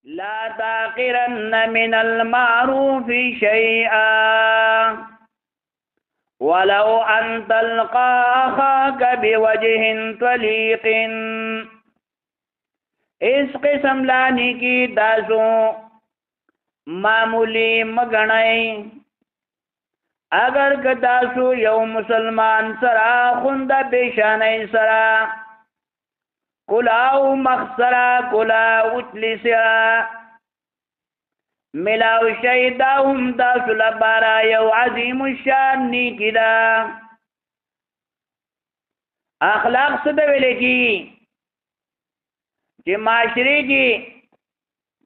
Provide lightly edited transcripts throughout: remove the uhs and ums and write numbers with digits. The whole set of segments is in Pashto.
لا تحقرن من المعروف شيئا ولو أن تلقى أخاك بوجه طليق. اس قسم لانی کی تاسو معمولی مگنئی اگر که تاسو یو مسلمان سرا خوند پیشانی سرا کلاو مخسرا کلاو اچلی سرا ملاو شیداهم تاسو لبارا یو عظیم الشان نیکی دا. اخلاق صدویلے کی چې معاشرے کی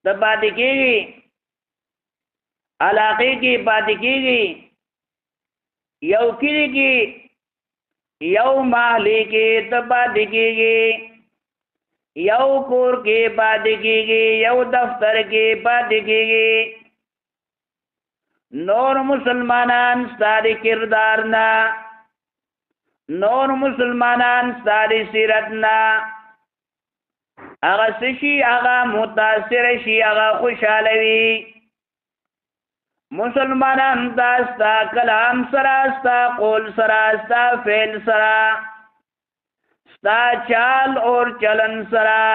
تبادی کی گی علاقے کی پاتی کی گی یو کلی کی یو محلی کی تبادی کی گی یو کور کی پاتی کی گی یو دفتر کی پاتی کی گی. نور مسلمانان ستاری کردارنا نور مسلمانان ستاری سیرتنا اغا سشی اغا متاثر شی اغا خوشحالوی. مسلمانان داستا کلام سرا ستا قول سرا ستا فعل سرا ستا چال اور چلن سرا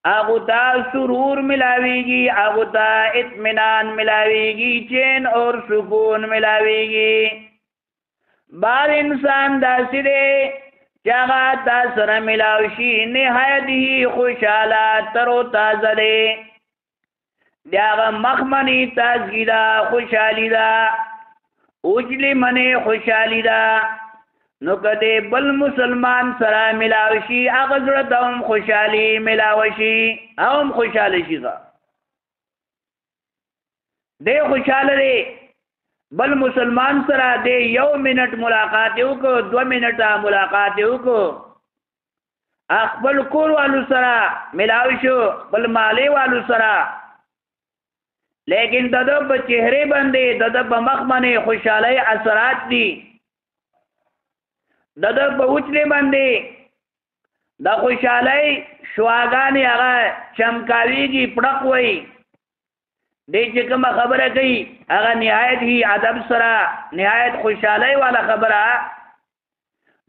اغتا سرور ملاوی گی اغتا اطمینان ملاوی گی چین اور سکون ملاوی گی. بعض انسان داسی دے چاگا تا سر ملاوشی نہایت ہی خوشحالا ترو تازہ دے دیاغا مخمنی تازگی دا خوشحالی دا اجلی منی خوشحالی دا. نو کدے بل مسلمان سرا ملاوشی اغزرت هم خوشحالی ملاوشی هم خوشحالی شیغا دے خوشحال دے بل مسلمان سرا دے یو منٹ ملاقاتیو کو 2 منٹا ملاقاتیو کو اخبل کور والو سرا ملاوشو بل مالی والو سرا لیکن ددب چہرے بندے ددب مخمن خوشحالی اثرات دی ددب اچلے بندے دا خوشحالی شواگانی اغا چمکاوی کی پڑک وئی دے چکم خبر کئی اغا نہایت ہی ادب سرا نہایت خوشحالی والا خبرہ.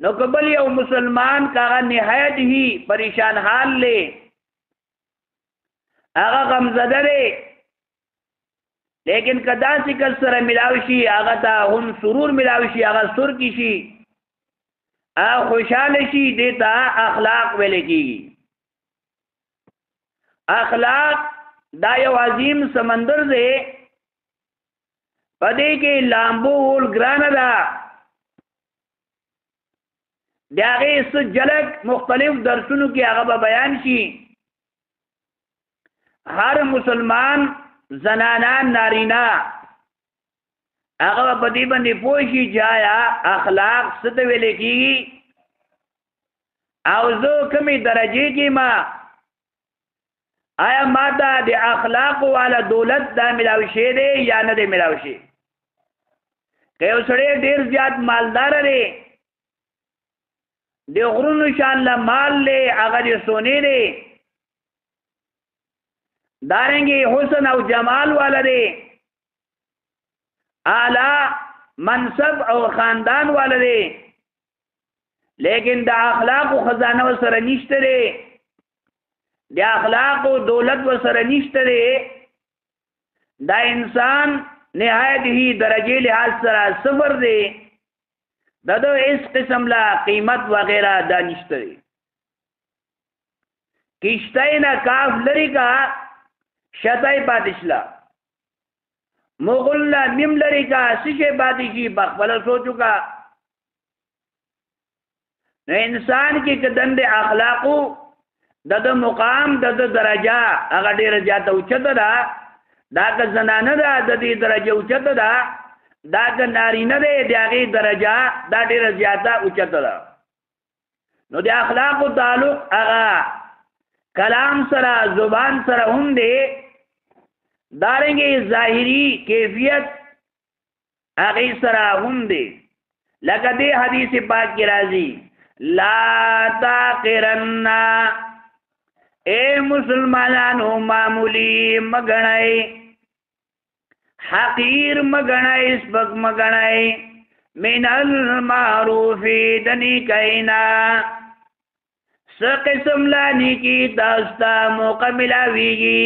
نو قبل یو مسلمان کا اغا نہایت ہی پریشان حال لے اغا غمزدہ لے لیکن کدا سکل سر ملاوشی اغا تا ہم سرور ملاوشی اغا سر کشی اغا خوشحال شی دیتا اخلاق ویلے کی. اخلاق دا یو عظیم سمندر دے پدے کے لامبو اول گران دا دیاغی اس جلک مختلف درسنو کی اغبا بیان شی. ہر مسلمان زنانان نارینا اغبا پدی بندی پوشی جایا اخلاق ستویلے کی اوزو کمی درجے کی ما آیا ماتا دے اخلاق والا دولت دا ملاوشے دے یا نہ دے ملاوشے کہ اسڑے دیر زیاد مالدار دے دے غرون شانلہ مال لے اگر دے سونے دے داریں گے حسن او جمال والا دے اعلی منصب او خاندان والا دے لیکن دا اخلاق و خزانہ و سر نشت دے دا اخلاق و دولت و سر نشت دے دا انسان نہایت ہی درجے لحاظ سرا صفر دے دا دو اس قسم لا قیمت وغیرہ دا نشت دے. کشتائینا کاف لری کا شتائی پاتشلا مغلہ نم لری کا سشے پاتشی بخبلا سو چکا. نو انسان کی کدند اخلاقو دد مقام دد درجہ اگر دیر جاتا اچت دا دا که زنانه دا ددی درجہ اچت دا که نارینه دے دیاغی درجہ دا دیر جاتا اچت دا. نو دی اخلاقو تعلق اغا کلام سرا زبان سرا ہم دے داریں گے ظاہری کیفیت اغی سرا ہم دے لکہ دے حدیث پاک کی رازی لا تاقرن اے مسلمانانو معمولی مګنئ حقیر مګنئ سپک مګنئ من المعروف دنی کینا سقسم لانی کی داستا موقع ملاویگی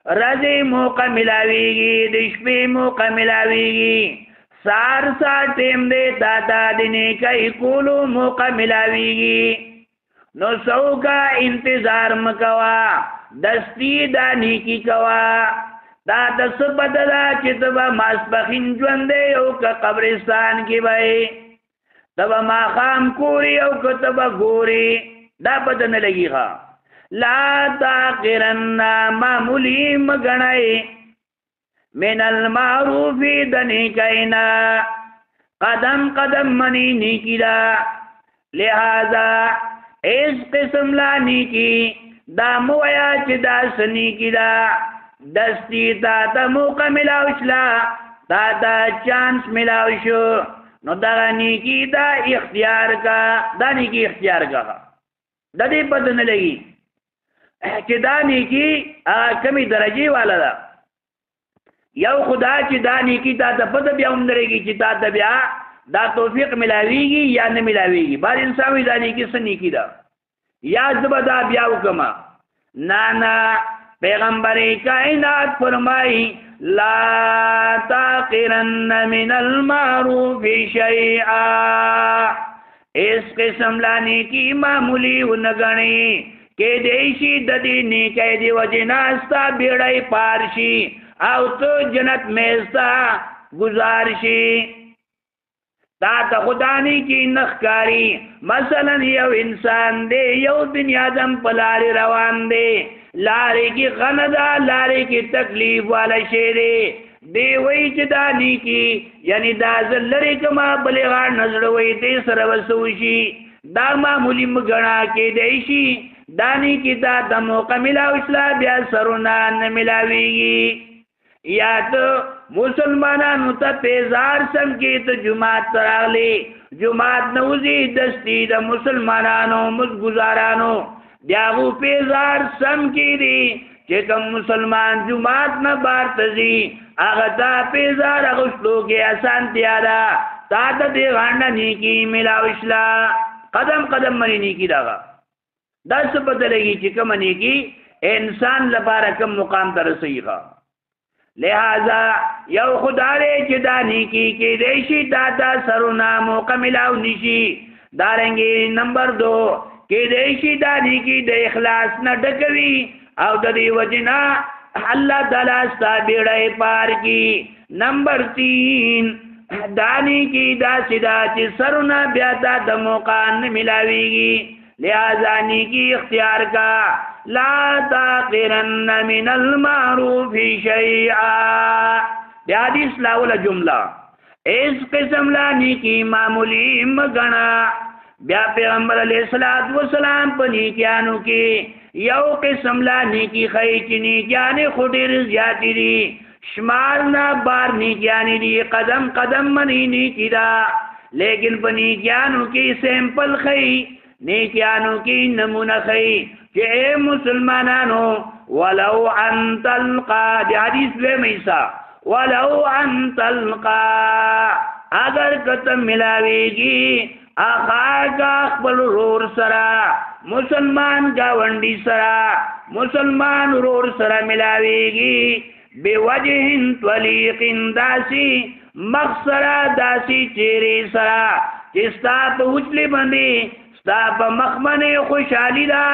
رضی موقع ملاویگی دشپی موقع ملاویگی سار سار ٹیم دے دادا دنی کئی کولو موقع ملاویگی نو سو کا انتظار مکوا دستی دانی کی کوا دا دس بدلا چتبا ماسپخین جوندے او کا قبرستان کی بھائی تبا ما خام کوری او کا تبا گوری دا بدن لگی خوا لا تاقرن معمولی مگنائی من المعروف دنی کئینا قدم قدم منی نیکی دا لہذا اس قسم لا نیکی دا مویا چی دا سنیکی دا دستی تا تا موقع ملاوشلا تا تا چانس ملاوشو نو دا نیکی دا اختیار کا دا نیکی اختیار کا دا دی بدن لگی چی دا نیکی کمی درجی والا دا یو خدا چې دا نیکی تا ته پته بیا هم درېږي چې تا ته بیا دا توفیق ملاویږي یا نه ملاویږي بعض انسان وایي دا نیکي څه نیکي ده یا زه به دا بیا وکړم نه پیغمبر کائنات فرمایي لا تاقرن من المعروف شیئا اس قسم لا نیکی معمولی ونګڼي کې دیشي د دې نیکۍ دی وجنا ستا بیړۍ پارشي او تو جنت میستا گزارشی تا تا خدانی کی نخکاری مثلا یو انسان دے یو بنیادم پلاری روان دے لاری کی غندا لاری کی تکلیف والا شیرے دی وی چدانی کی یعنی دا زلری کما بلیغار نظر وی دی سروسوشی دا معمولی مگنا کی دیشی دانی کی دا موقع ملاوشلا بیا سرونان ملاویگی یا تو مسلمانانو ته پیزار سم کی تو جماعت تراغلی جماعت نوزی دستی دا مسلمانانو مزگزارانو بیاغو پیزار سم کی دی چکم مسلمان جماعت نا بارتزی اغتا پیزار اغسلو کے آسان تیارا تا تا دیغانا نیکی ملاوشلا قدم قدم منی نیکی داغا دا سپتا لگی چکم نیکی انسان لپارا کم مقام ترسی خوا لہذا یو خدا رے چدا نیکی کی دیشی دادا سرونا موقع ملاو نشی دارنگی نمبر 2 کی دیشی دا نیکی دا اخلاص نا ڈکوی او دا دی وجنا اللہ دلاستا بیڑای پار کی نمبر 3 دانی کی دا سدا چی سرونا بیاتا دا موقع ملاوی گی لہذا نیکی اختیار کا لا تاقرن من المعروف شیئا حدیث لاول جملہ اس قسم لا نیکی معمولی مگنا بیا پیغمبر علیہ السلام پا نیکیانو کی یو قسم لا نیکی خی چی نیکیانی خودیر زیادی دی شمارنا بار نیکیانی دی قدم قدم منی نیکی دا لیکن پا نیکیانو کی سیمپل خی نیکیانو کی نمونہ خی کہ اے مسلمانانو ولو ان تلقا دی حدیث بے میسا ولو ان تلقا اگر کتم ملاویگی آخاک اخبر رور سرا مسلمان گاونڈی سرا مسلمان رور سرا ملاویگی بے وجہ طلیق داسی مخسرا داسی چیری سرا چستا پا اچلی بندی ستا پا مخمنی خوشحالی دا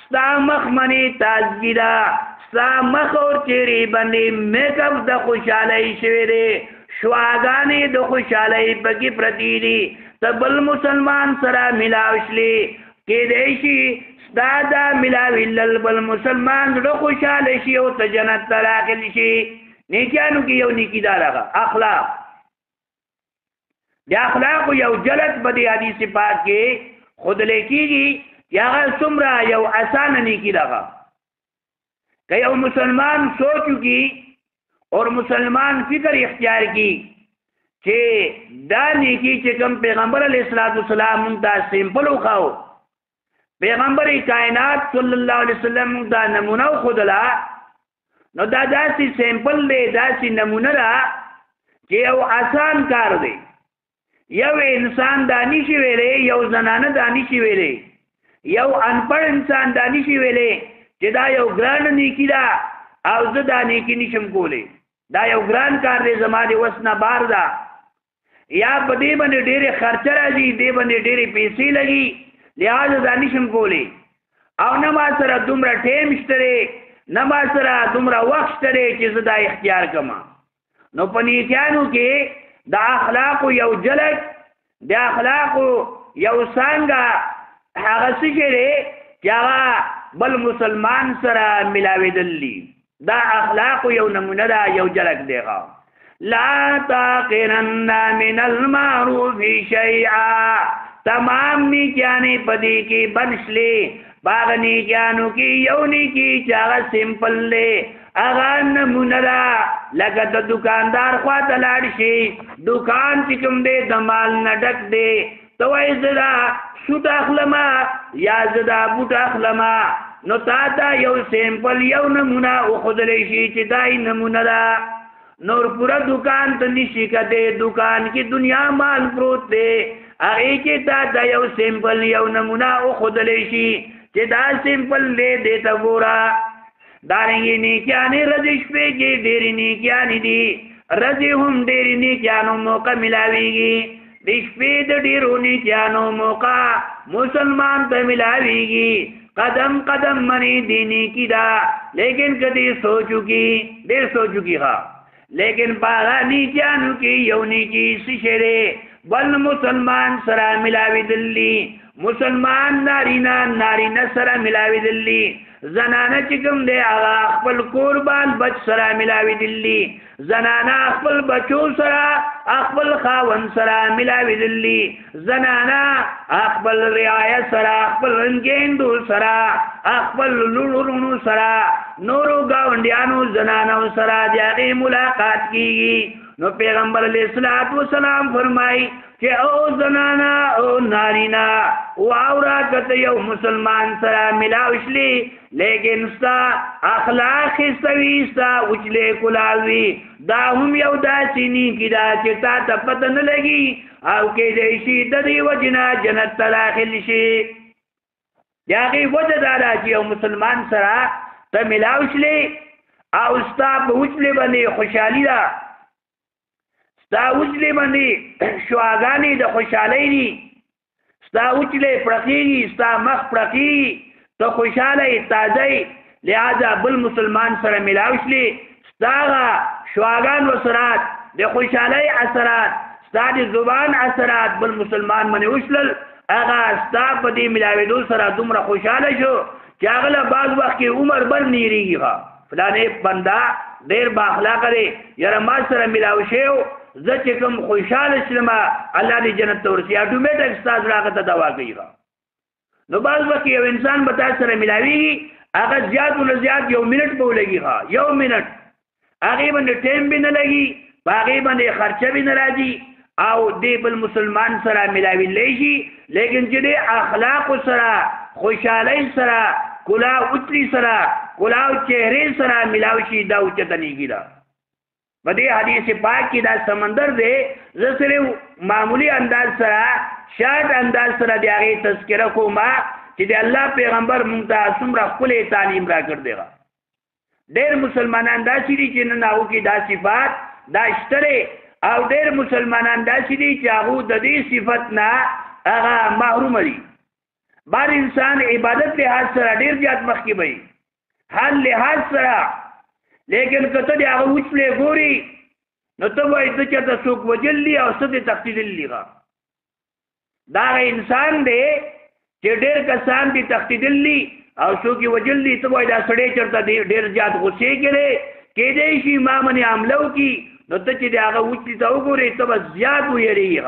ستا مخمنی تازگی دا ستا مخ اور چیری بندی میک اپ دا خوشحالی شوی دے شواگانی دا خوشحالی پکی پرتی دی تبل مسلمان سرا ملاوشلی کی دیشی ستا دا ملاوی للبل مسلمان دا خوشحالی شی او تا جنت تراخل شی نیکیانو کی یو نیکی دارا اخلاق دی اخلاق یو جلت بدی حدیث پاک کے خود لیکی گی یا غیر سمرا یو آسان نیکی داغا کہ یو مسلمان سوچو کی اور مسلمان فکر اختیار کی کہ دا نیکی چکم پیغمبر علیہ السلام منتا سیمپل اخاو پیغمبر کائنات صلی الله علیه وسلم دا نمونه خودلا نو دا داسې سیمپل دی داسې نمونه ده چې یو آسان کار دی یو انسان دا نشي ویلی یو زنانه دا نشي ویلی یو انپړ انسان دا نشي ویلی چې دا یو ګران نیکی ده او زه دا نیکی نشم کولی دا یو ګران کار دی زما د وس نه بار ده یا په دې باندې ډېرې خرچه راځي دې باندې ډېرې پیسې لګي لہذا دا نشم کولی او نه ما سره دومره ټیم شته دی نه ما سره دومره وخت شته دی چې زه دا اختیار کما نو په نیکیانو کې د اخلاقو یو جلک د اخلاقو یو څانګه هغه څه چې دی چې هغه بل مسلمان سره ملاوېدل دي دا اخلاقو یو نمونه ده یو جلک دی لا تحقرن من المعروف شیئا تمام نیکیانی پدی کی بنشلی باغ نیکیانو کی یو نیکی چاگا سمپل لے اغا نمونه دا لکه د دکاندار خوا تلاړ شي دکان چکم دے دمال نډک دے توای زدا سوت اخلما یا زدا بوت اخلما نو تا دا یو سمپل یو نمونه او خودلی شي چې دای نمونه دا نور پورا دکان ته نشي کته دکان کی دنیا مال پروت دے هغه کې تا دا یو سمپل یو نمونه او خودلی شي چې دا سمپل دې ته ګورا دارنګي نیکیانې رځ شپې کې ډېرې نیکیانې دي رځې هم ډېرې نیکیانو موقع ملاويږي د شپې د ډېرو نیکیانو موقع مسلمان ته ملاويږي قدم قدم منی دینی کی دا لیکن کدی سوچو کی ډېر سوچو کی ها لیکن باغا نیکیانو کی یو نیکی سشره بل مسلمان سره ملاوی دلی مسلمان نارینا سره ملاوی دلی زنانه چکم دے آغا اخپل قربان بچ سره ملاوی دلی زنانه اخپل بچو سره اخپل خاون سره ملاوی دلی زنانه اخپل رعایت سره اخپل رنگیندو سره اخپل لورونو سره نورو گاونډیانو زنانو سره دیاغی ملاقات کیږي نو پیغمبر علیہ الصلوۃ والسلام فرمائی کہ او زنانا او نارینا واورا کته یو مسلمان سره ملاوشلی لیکن ستا اخلاق سویستا وچلے کلاوی دا هم یو داسې نیکی دا چې تا ته پته نه لګي او کېدای شي د دې وجنه جنت ته داخل شي یاغي وجه دا چې یو مسلمان سره ته ملاوشلی او ستا په وچلے باندې خوشحالي ده ستا وچلی باندې شواګانی د خوشحالی دي ستا وچلی پړقیږي ستا مخ پړقیږي ته خوشحالی تازه لہذا بل مسلمان سره ملاوشلی ستاغه شواګان وسرات د خوشحالی اثرات ستا د زبان اثرات بل مسلمان باندې وشلل هغه ستا په دې ملاوېدو سره دومره خوشحاله شو چې هغه له بعض وخت کې عمر بر نیریږي فلانې بنده ډېر با اخلاقه دی یاره ما سره ملاو شو زه چې کوم خوشحاله شلم الله دې جنت ته ورسي اټومیټک ستاسو راغه ته دوا کوي نو بعض وخت یو انسان به تاسو سره ملاويږي هغه زیات ول زیات یو منټ به ولګي یو منټ هغه باندې ټیم به نه لګي هغه باندې خرچه به نه راځي او دې بل مسلمان سره ملاوي لشي لیکن چې دې اخلاق سره خوشحالي سره کلا اوتري سره کلا چهره سره ملاوي دا اوچته نیګي بدی حدیث پاک کی دا سمندر دے زسرے معمولی انداز سرا شارٹ انداز سرا دی آگئی تذکرہ کو ما چی دی اللہ پیغمبر منتاسم را کل تعلیم را کر دے گا دیر مسلمانان دا سی دی چی نناو کی دا صفات دا اشترے او دیر مسلمانان دا سی دی چاہو دا دی صفت نا اغا محروم دی بار انسان عبادت لحاظ سرا دیر جات مخی بھئی حال لحاظ سرا لیکن کته دی هغه وچلې ګوري نو ته وایي ته چېرته څوک وجلی او څه دې تښتېدلي دا انسان دی چې ډېر کسان دي تښتېدلي او څوک یې وجلی ته وایي دا سړی چېرته ډېر زیات غوسې کړی کېدای شي ما باندې حمله وکړي نو ته چې د هغه وچلي ته وګورې ته به زیات ویرېږي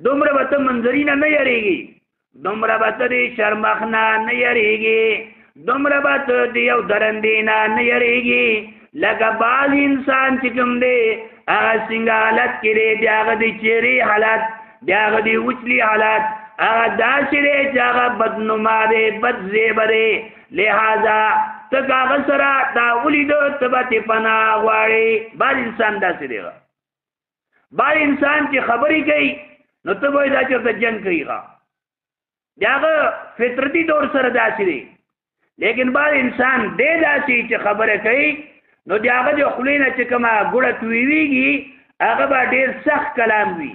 دومره به ته منظرینه نه یریږي دومره به ته د شرمخ نه یریږي دومره به ته د یو درندې نه یریږي لکه بعض انسان چې کوم دی هغه څنګه حالت کې دی د هغه د چهرې حالت د هغه د وچلي حالت هغه داسې دی چې هغه بدنما دی بد زیبه دی لہذا ته هغه سره دا ولیدو ته به ترې پناه غواړې بعض انسان داسې دی بعض انسان چې خبرې کوي نو ته به دا چېرته جنګ کوي د هغه فطرتي طور سره داسې دی لیکن بعض انسان دی داسې چې خبره کوي نو د هغه د خولې نه چې کومه ګوړه تویېږي هغه به ډېر سخت کلام وي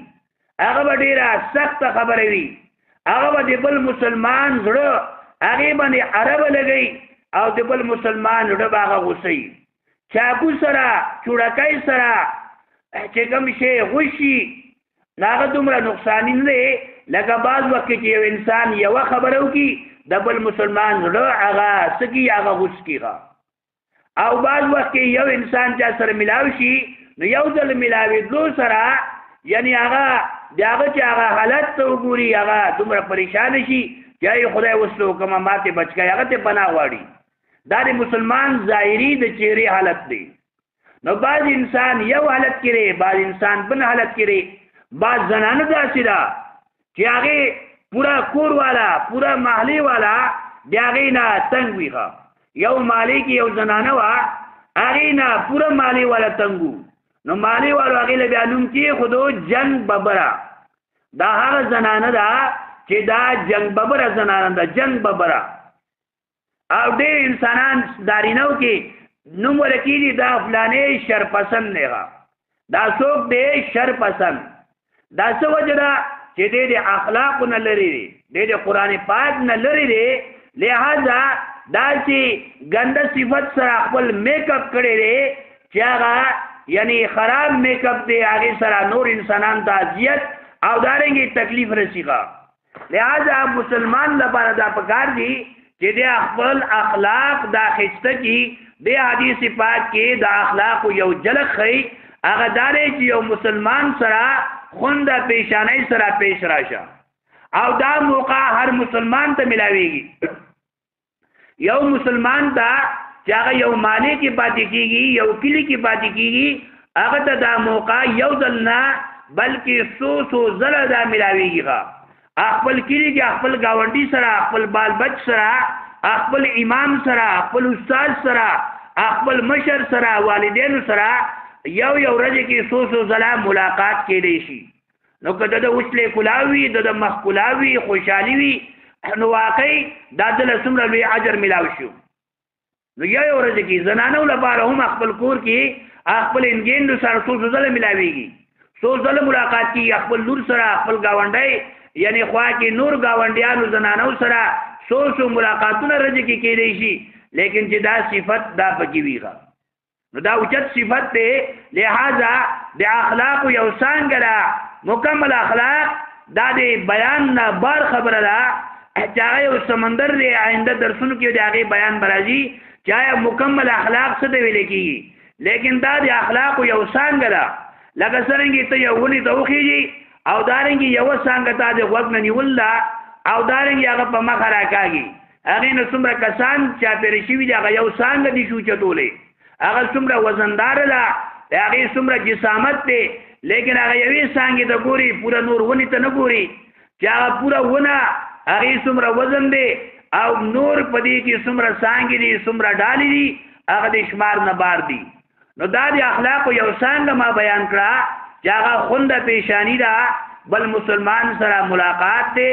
هغه به ډېره سخته خبره وي هغه به د بل مسلمان زړه هغې باندې عربه لګوي او د بل مسلمان زړه به هغه غوسوي چاقو سره چوړکۍ سره چې کوم شی غوشي هغه دومره نقصاني نه دی لکه بعض وخت کې یو انسان یوه خبره وکړي د بل مسلمان زړه هغه څه کي هغه غوس کړي او بعض وخت کې یو انسان چا سره ملاو شي نو یو ځل ملاوېدلو سره یعنی هغه د هغه چې هغه حالت ته وګوري هغه دومره پریشانه شي چې ای خدای اوس له حکمه ماتې بچ کړي هغه ته پناه غواړي دا د مسلمان ظاهري د چهرې حالت دی نو بعض انسان یو حالت کې بعض انسان بل حالت کې بعض زنانه داسې ده چې هغې پورا کور والا پورا محلې والا د هغې نه تنګ وي یو محلې کې یو زنانه وه هغې نه پورا محلې والا تنګ وو نو محلې والو هغې له بیا نوم کېښودو جنګ ببره دا هغه زنانه ده چې دا جنګ ببره زنانه ده جنګ ببره او ډېر انسانان دارینو کې نوم ورکېږي دا فلانې شرپسند دی دا څوک دی شرپسند دا څه وجه ده چې دی د اخلاقو نه لرې دی دی د قرآن پاک نه لرې دی لہذا داسې ګنده صفت سره خپل میک اپ کړی دی چې هغه یعنی خراب میک اپ دی هغې سره نور انسانان ته اذیت او دارنګې تکلیف رسیږي لہذا مسلمان لپاره دا پکار دی چې د خپل اخلاق دا ښایسته کړي د حدیث پاک کې د اخلاقو یو جلک ښیي هغه دا دی چې یو مسلمان سره خونده پیشانۍ سره پیش راشه او دا موقع هر مسلمان ته ملاویږي یو مسلمان ته چې هغه یو مالی کې پاتې کېږي یو کلي کې پاتې کېږي هغه ته دا موقع یو ځل نه بلکې څو ځله دا ملاویږي خپل کلي کې خپل ګاونډي سره خپل بال بچ سره خپل امام سره خپل استاد سره خپل مشر سره والدینو سره یو ورځ کې څو ځله ملاقات کېدی شي نو که د وسلې کلاوي د مخ کلاوي خوشحالي وي نو واقعي دا دله څومره لوی اجر ملاو شو نو یو ورځ کې زنانو لپاره هم خپل کور کې خپل انګېندو سره څو ځله ملاویږي څو ځله ملاقات کېږي خپل لور سره خپل ګاونډی یعنی خوا کې نور ګاونډیانو زنانو سره څو ملاقاتونه ورځ کې کېدی شي لیکن چې دا صفت دا پکې وي نو دا اوچت صفت دی لہذا د اخلاق یو څانګه ده مکمل اخلاق دا د بیان نه بار خبره ده چې هغه یو سمندر دی آینده درسونو کې د هغې بیان به راځي چې آیا مکمل اخلاق څه ته ویل کېږي لیکن دا د اخلاقو یو څانګه ده لکه څرنګې ته یو ونې ته وخېږي او دارنګې یوه څانګه تا د غوږ نه نیول ده او دارنګې هغه په مخه راکاږي هغې نه څومره کسان چاپېره شوي دي هغه یو څانګه دي شو چتولی هغه څومره وزنداره ده د هغې څومره جسامت دی لیکن هغه یوې څانګې ته ګوري پوره نور ونې ته نه ګوري چې هغه پوره ونه هغې څومره وزن دی او نور په دې کې څومره څانګې دي څومره ډالې دي هغه د شمار نه بار دي نو دا د اخلاقو یو څانګه ما بیان کړه چې هغه خونده پیشانی ده بل مسلمان سره ملاقات دی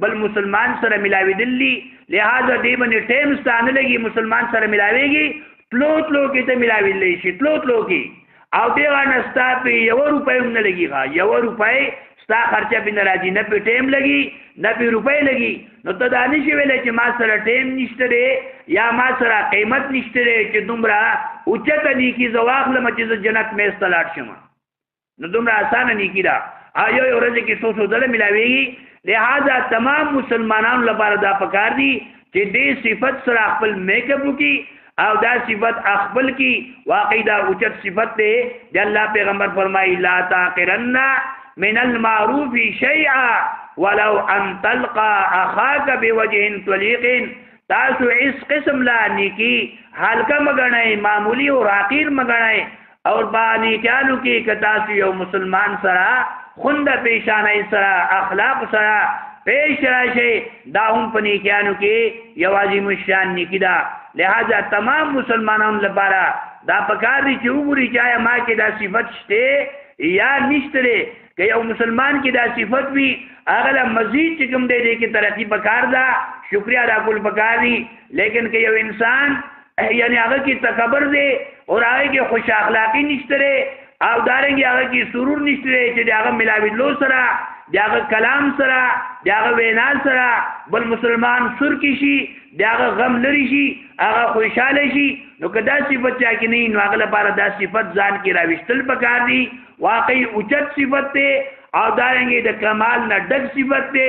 بل مسلمان سره ملاوېدل دي لہذا دې باندې ټایم ستا نه لګي مسلمان سره ملاوېږي تلو کې ته ملاوېدلی شي تلو کې او دې باندې ستا پې یوه روپۍ هم نه لګي یوه روپۍ ستا خرچه پې نه راځي نه پې ټایم لګي نه پې روپۍ لګي نو ته دا نشي ویلی چې ما سره ټایم نشته دی یا ما سره قیمت نشته دی چې دومره اوچته نیکي زه واخلم چې زه جنت میز ته لاړ شم نو دومره اسانه نیکي ده او یو ورځ کې څو ځله ملاوېږي لہذا تمام مسلمانانو لپاره دا پکار دي چې دې صفت سره خپل میک اپ وکړي او دا صفت خپل کی واقعي دا اوچت صفت دی د الله پیغمبر فرمایي لا تحقرن من المعروف شیئا ولو ان تلقى اخاك بوجه طليق تاسو اس قسم لا نیکی حلقه مګنئ معمولی او راقیر مګنئ اور بانی چالو کې کتاسو یو مسلمان سره خونده پیشانه سره اخلاق سره پیش راشي دا هم په نیکیانو کې یو عظیم الشان نیکی ده. لہذا تمام مسلمانانو لپاره دا پکار دي چې وګوري چې آیا ما کې دا صفت شته یا نشته. که یو مسلمان کې دا صفت وي هغه له مزید چې کوم دی کې ترقی پکار ده، شکریا ادا کول پکار دي. لیکن که یو انسان یعنی هغه کې تکبر دی او هغه کې خوش اخلاقی نشته او دارنګي هغه کې سرور نشته چې هغه ملاوي لو سره داغه کلام سره داغه وینا سره بل مسلمان سر کی شي داغه غم لري شي هغه خوشاله شي، نو کدا صفت چا کې نه نو هغه لپاره دا صفت ځان کې راوستل پکار دي. واقعي اوچت صفت ته او دارنګي د کمال نه ډک صفت ته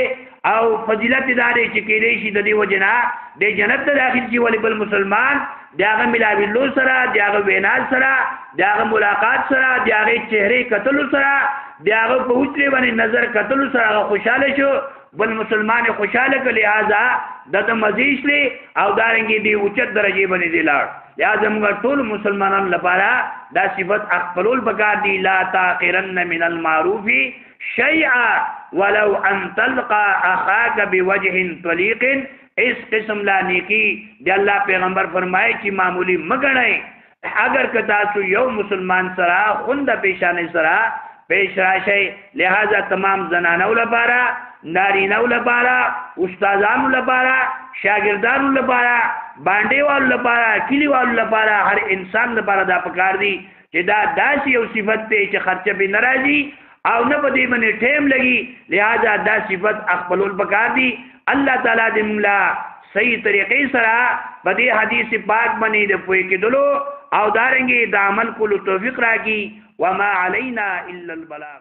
او فضیلت داري چې کېږي شي د دې وجنا د جنت ته داخل شي. ولی بل مسلمان داغه ملاوي لو سره داغه وینا سره داغه ملاقات سره داغه چهره قتل سره داغه په وچره باندې نظر قتل سره خوشاله شو، بل مسلمان خوشاله کړي لہذا د مزیش له او دارنګي دی اوچت درجه باندې دی لاړ. لہذا موږ ټول مسلمانانو لپاره دا صفت خپلول بګار دی. لا تاخرن من المعروف شيئا ولو ان تلقى اخاك بوجه طليق. اس قسم لا نیکی دی الله پیغمبر فرمایي چې معمولی مګنئ. اگر کتا سو یو مسلمان سره خوند پیشانه سره پیش راشي. لہذا تمام زنانو لپاره نارینو لپاره استادانو لپاره شاګردانو لپاره باندې والو لپاره کلی والو لپاره هر انسان لپاره دا پکار دي چې دا داسې یو صفت ته چې خرچه به ناراضي او نه په دې باندې ټیم لګي. لہذا دا صفت خپلول پکار دي. الله تعالی دې موږ صحیح طریقې سره په دې حدیث پاک باندې د پوهې کېدلو او دارنګي د عمل کولو توفیق راکړي. وما علينا الا البلاغ.